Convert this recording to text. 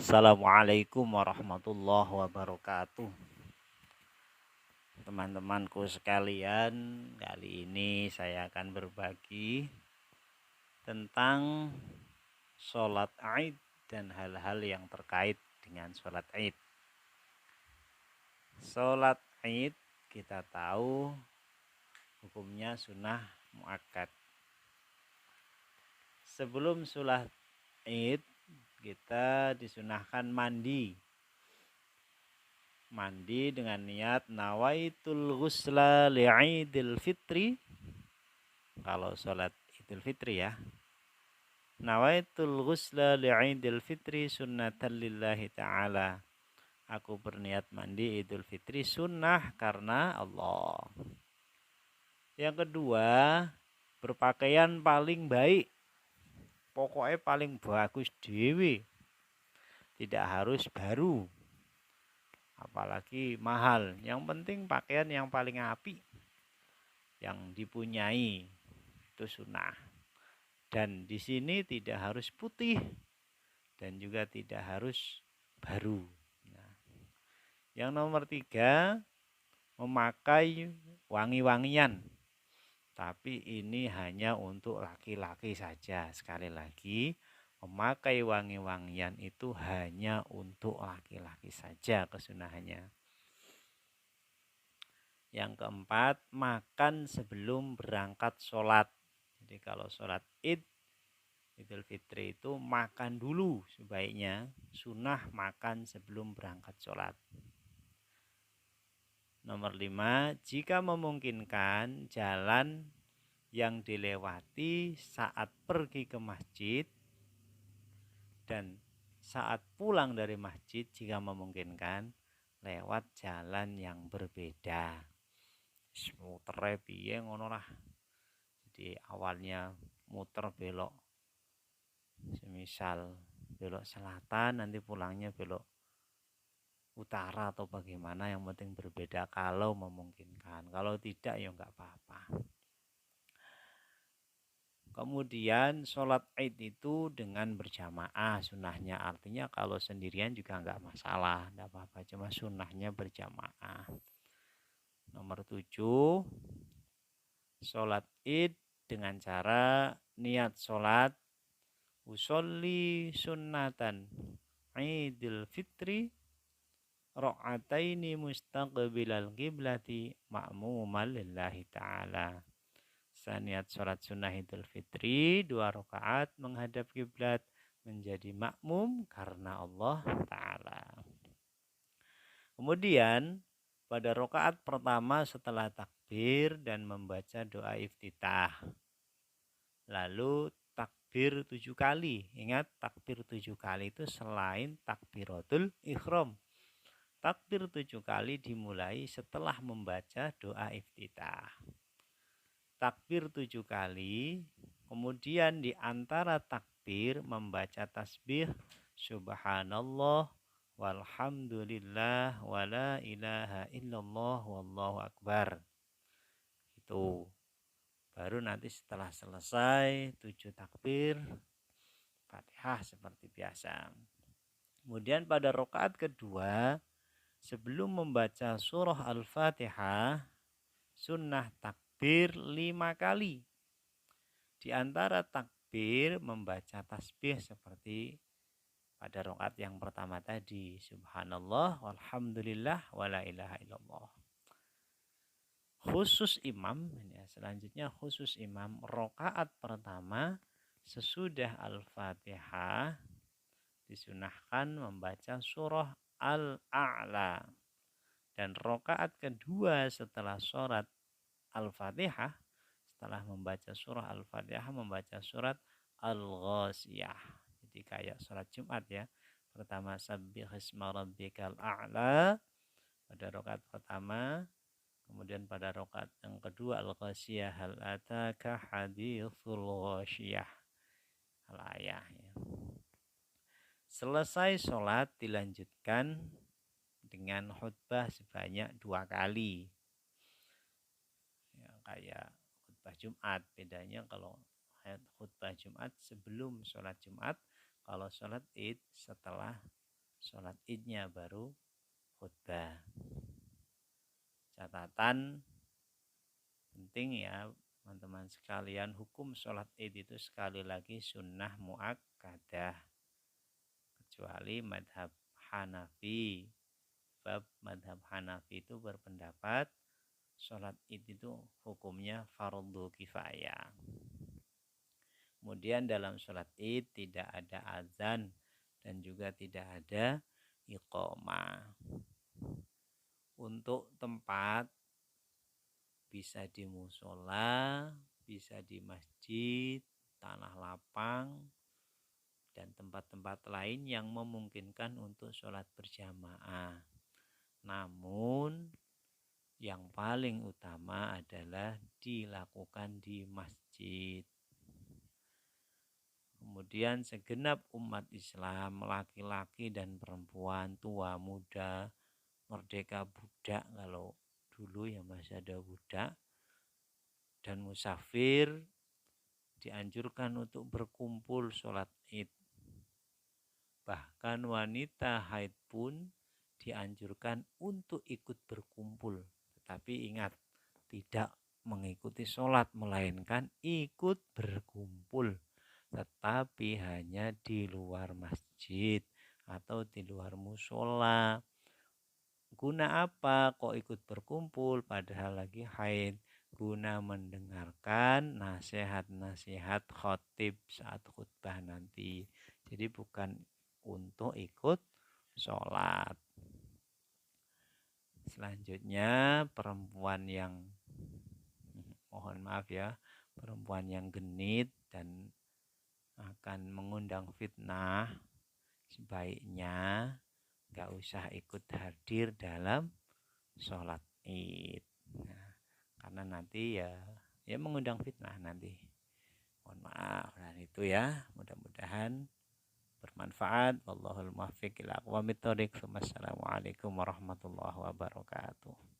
Assalamualaikum warahmatullahi wabarakatuh. Teman-temanku sekalian, kali ini saya akan berbagi tentang sholat Id dan hal-hal yang terkait dengan sholat Id. Sholat Id kita tahu hukumnya sunnah muakkad. Sebelum sholat Id kita disunahkan mandi dengan niat nawaitul ghusla li'idil fitri. Kalau sholat idul fitri ya, nawaitul ghusla li'idil fitri sunnatan lillahi ta'ala. Aku berniat mandi idul fitri sunnah karena Allah. Yang kedua, berpakaian paling baik, pokoknya paling bagus dewe, tidak harus baru apalagi mahal. Yang penting pakaian yang paling apik yang dipunyai itu sunnah. Dan di sini tidak harus putih dan juga tidak harus baru. Nah, yang nomor 3, memakai wangi-wangian. Tapi ini hanya untuk laki-laki saja. Sekali lagi, memakai wangi-wangian itu hanya untuk laki-laki saja kesunahannya. Yang keempat, makan sebelum berangkat sholat. Jadi kalau sholat Idul Fitri itu makan dulu sebaiknya. Sunnah makan sebelum berangkat sholat. Nomor 5, jika memungkinkan jalan yang dilewati saat pergi ke masjid dan saat pulang dari masjid, jika memungkinkan lewat jalan yang berbeda. Muter piye ngono lah. Jadi awalnya muter belok, semisal belok selatan, nanti pulangnya belok utara atau bagaimana, yang penting berbeda kalau memungkinkan. Kalau tidak ya enggak apa-apa. Kemudian sholat Id itu dengan berjamaah sunnahnya, artinya kalau sendirian juga enggak masalah, enggak apa-apa, cuma sunnahnya berjamaah. Nomor 7, sholat Id dengan cara niat sholat usolli sunnatan Idul Fitri ra'ataini mustaqbilal qiblati ma'muman lillahi ta'ala. Saya niat sholat sunnah Idul Fitri 2 rakaat menghadap kiblat menjadi makmum karena Allah Ta'ala. Kemudian pada rakaat pertama setelah takbir dan membaca doa iftitah, lalu takbir 7 kali. Ingat, takbir 7 kali itu selain takbiratul ihram. Takbir 7 kali dimulai setelah membaca doa iftitah. Takbir 7 kali, kemudian di antara takbir membaca tasbih subhanallah walhamdulillah wala ilaha illallah wallahu akbar. Itu baru nanti setelah selesai 7 takbir, Fatihah seperti biasa. Kemudian pada rakaat kedua, sebelum membaca surah Al-Fatihah, sunnah takbir 5 kali. Di antara takbir membaca tasbih seperti pada rakaat yang pertama tadi, subhanallah walhamdulillah wala ilaha illallah. Khusus imam, selanjutnya khusus imam, rakaat pertama sesudah Al-Fatihah disunahkan membaca surah Al-A'la, dan rakaat kedua setelah surat Al-Fatihah, setelah membaca surah Al-Fatihah, membaca surat Al-Ghasiyah. Jadi kayak sholat Jumat ya. Pertama sabbihisma rabbikal a'la pada rakaat pertama, kemudian pada rakaat yang kedua Al-Ghasiyah, hal ataka hadithul ghasiyah, al-ayah ya. Selesai sholat dilanjutkan dengan khutbah sebanyak 2 kali. Ya, kayak khutbah Jumat, bedanya kalau khutbah Jumat sebelum sholat Jumat, kalau sholat Id setelah sholat idnya baru khutbah. Catatan penting ya teman-teman sekalian, hukum sholat id itu sekali lagi sunnah muakkadah, kecuali madhab Hanafi. Bab madhab Hanafi itu berpendapat sholat id itu hukumnya fardhu kifayah. Kemudian dalam sholat id tidak ada azan dan juga tidak ada iqamah. Untuk tempat bisa di musola, bisa di masjid, tanah lapang, dan tempat-tempat lain yang memungkinkan untuk sholat berjamaah. Namun yang paling utama adalah dilakukan di masjid. Kemudian segenap umat Islam, laki-laki dan perempuan, tua, muda, merdeka, budak, kalau dulu ya masih ada budak, dan musafir dianjurkan untuk berkumpul sholat id. Bahkan wanita haid pun dianjurkan untuk ikut berkumpul. Tetapi ingat, tidak mengikuti sholat, melainkan ikut berkumpul. Tetapi hanya di luar masjid atau di luar musola. Guna apa kok ikut berkumpul padahal lagi haid? Guna mendengarkan nasihat-nasihat khotib saat khutbah nanti. Jadi bukan untuk ikut sholat. Selanjutnya perempuan yang mohon maaf ya, perempuan yang genit dan akan mengundang fitnah, sebaiknya nggak usah ikut hadir dalam sholat id. Nah, karena nanti ya mengundang fitnah nanti. Mohon maaf. Dan itu ya, mudah-mudahan bermanfaat. Wallahul muwaffiq ila aqwamit thoriq. Wassalamualaikum warahmatullahi wabarakatuh.